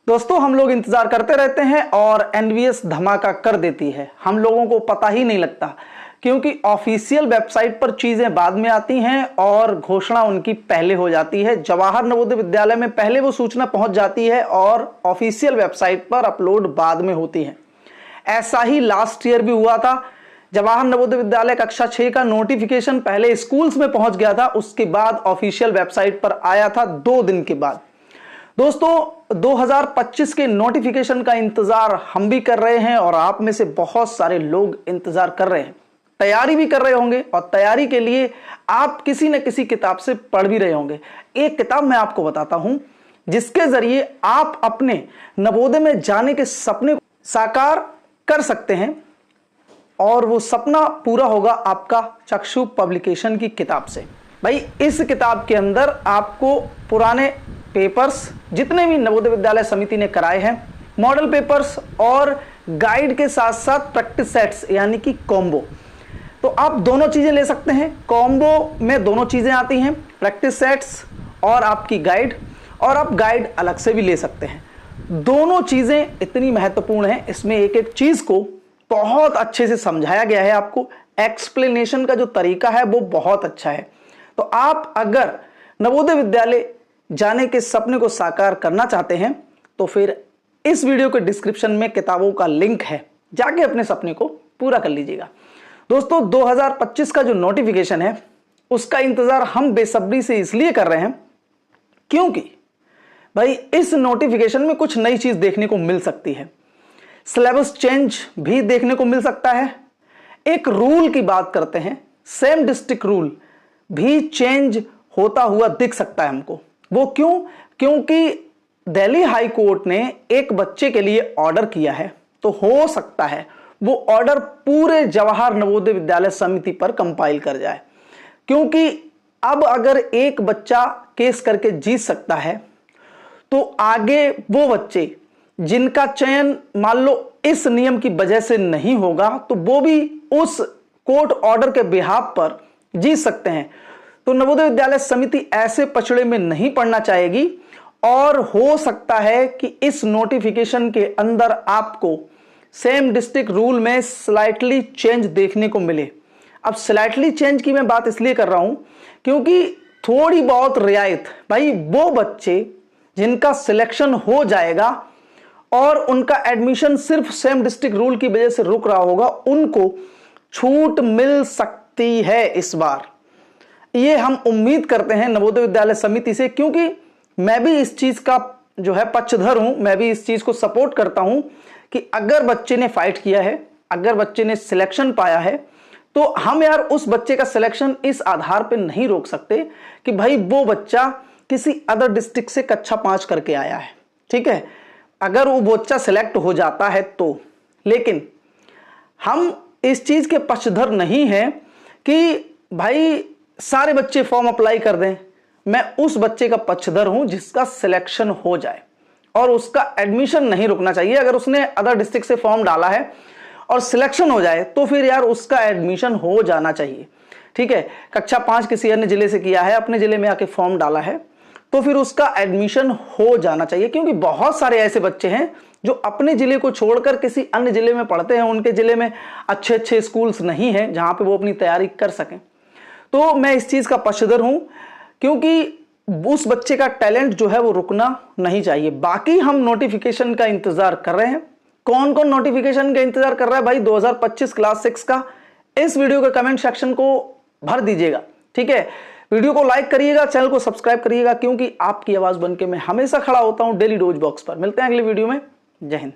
दोस्तों हम लोग इंतजार करते रहते हैं और एनवीएस धमाका कर देती है। हम लोगों को पता ही नहीं लगता क्योंकि ऑफिशियल वेबसाइट पर चीजें बाद में आती हैं और घोषणा उनकी पहले हो जाती है। जवाहर नवोदय विद्यालय में पहले वो सूचना पहुंच जाती है और ऑफिशियल वेबसाइट पर अपलोड बाद में होती है। ऐसा ही लास्ट ईयर भी हुआ था। जवाहर नवोदय विद्यालय कक्षा 6 का नोटिफिकेशन पहले स्कूल्स में पहुंच गया था, उसके बाद ऑफिशियल वेबसाइट पर आया था 2 दिन के बाद। दोस्तों 2025 के नोटिफिकेशन का इंतजार हम भी कर रहे हैं और आप में से बहुत सारे लोग इंतजार कर रहे हैं, तैयारी भी कर रहे होंगे और तैयारी के लिए आप किसी न किसी किताब से पढ़ भी रहे होंगे। एक किताब मैं आपको बताता हूं जिसके जरिए आप अपने नवोदय में जाने के सपने को साकार कर सकते हैं और वो सपना पूरा होगा आपका चक्षु पब्लिकेशन की किताब से। भाई इस किताब के अंदर आपको पुराने पेपर्स जितने भी नवोदय विद्यालय समिति ने कराए हैं, मॉडल पेपर्स और गाइड के साथ साथ प्रैक्टिस सेट्स यानी कि कॉम्बो, तो आप दोनों चीजें ले सकते हैं। कॉम्बो में दोनों चीजें आती हैं, प्रैक्टिस सेट्स और आपकी गाइड, और आप गाइड अलग से भी ले सकते हैं। दोनों चीजें इतनी महत्वपूर्ण हैं, इसमें एक एक चीज को बहुत अच्छे से समझाया गया है। आपको एक्सप्लेनेशन का जो तरीका है वो बहुत अच्छा है। तो आप अगर नवोदय विद्यालय जाने के सपने को साकार करना चाहते हैं तो फिर इस वीडियो के डिस्क्रिप्शन में किताबों का लिंक है, जाके अपने सपने को पूरा कर लीजिएगा। दोस्तों 2025 का जो नोटिफिकेशन है उसका इंतजार हम बेसब्री से इसलिए कर रहे हैं क्योंकि भाई इस नोटिफिकेशन में कुछ नई चीज देखने को मिल सकती है। सिलेबस चेंज भी देखने को मिल सकता है। एक रूल की बात करते हैं, सेम डिस्ट्रिक्ट रूल भी चेंज होता हुआ दिख सकता है हमको। वो क्यों? क्योंकि दिल्ली हाई कोर्ट ने एक बच्चे के लिए ऑर्डर किया है, तो हो सकता है वो ऑर्डर पूरे जवाहर नवोदय विद्यालय समिति पर कंपाइल कर जाए। क्योंकि अब अगर एक बच्चा केस करके जीत सकता है तो आगे वो बच्चे जिनका चयन मान लो इस नियम की वजह से नहीं होगा तो वो भी उस कोर्ट ऑर्डर के बिहाफ पर जीत सकते हैं। तो नवोदय विद्यालय समिति ऐसे पचड़े में नहीं पड़ना चाहेगी और हो सकता है कि इस नोटिफिकेशन के अंदर आपको सेम डिस्ट्रिक्ट रूल में स्लाइटली चेंज देखने को मिले। अब स्लाइटली चेंज की मैं बात इसलिए कर रहा हूं क्योंकि थोड़ी बहुत रियायत, भाई वो बच्चे जिनका सिलेक्शन हो जाएगा और उनका एडमिशन सिर्फ सेम डिस्ट्रिक्ट रूल की वजह से रुक रहा होगा, उनको छूट मिल सकती है इस बार। ये हम उम्मीद करते हैं नवोदय विद्यालय समिति से, क्योंकि मैं भी इस चीज का जो है पक्षधर हूं, मैं भी इस चीज को सपोर्ट करता हूं कि अगर बच्चे ने फाइट किया है, अगर बच्चे ने सिलेक्शन पाया है तो हम यार उस बच्चे का सिलेक्शन इस आधार पे नहीं रोक सकते कि भाई वो बच्चा किसी अदर डिस्ट्रिक्ट से कक्षा 5 करके आया है। ठीक है, अगर वो बच्चा सिलेक्ट हो जाता है तो, लेकिन हम इस चीज के पक्षधर नहीं हैं कि भाई सारे बच्चे फॉर्म अप्लाई कर दें। मैं उस बच्चे का पक्षधर हूं जिसका सिलेक्शन हो जाए और उसका एडमिशन नहीं रुकना चाहिए। अगर उसने अदर डिस्ट्रिक्ट से फॉर्म डाला है और सिलेक्शन हो जाए तो फिर यार उसका एडमिशन हो जाना चाहिए। ठीक है, कक्षा 5 किसी अन्य जिले से किया है, अपने जिले में आके फॉर्म डाला है, तो फिर उसका एडमिशन हो जाना चाहिए। क्योंकि बहुत सारे ऐसे बच्चे हैं जो अपने जिले को छोड़कर किसी अन्य जिले में पढ़ते हैं, उनके जिले में अच्छे अच्छे स्कूल्स नहीं हैं जहां पे वो अपनी तैयारी कर सकें। तो मैं इस चीज का पक्षधर हूं क्योंकि उस बच्चे का टैलेंट जो है वो रुकना नहीं चाहिए। बाकी हम नोटिफिकेशन का इंतजार कर रहे हैं। कौन कौन नोटिफिकेशन का इंतजार कर रहा है भाई 2025 क्लास 6 का, इस वीडियो के कमेंट सेक्शन को भर दीजिएगा। ठीक है, वीडियो को लाइक करिएगा, चैनल को सब्सक्राइब करिएगा, क्योंकि आपकी आवाज बनके मैं हमेशा खड़ा होता हूं डेली डोज बॉक्स पर। मिलते हैं अगले वीडियो में। जय हिंद।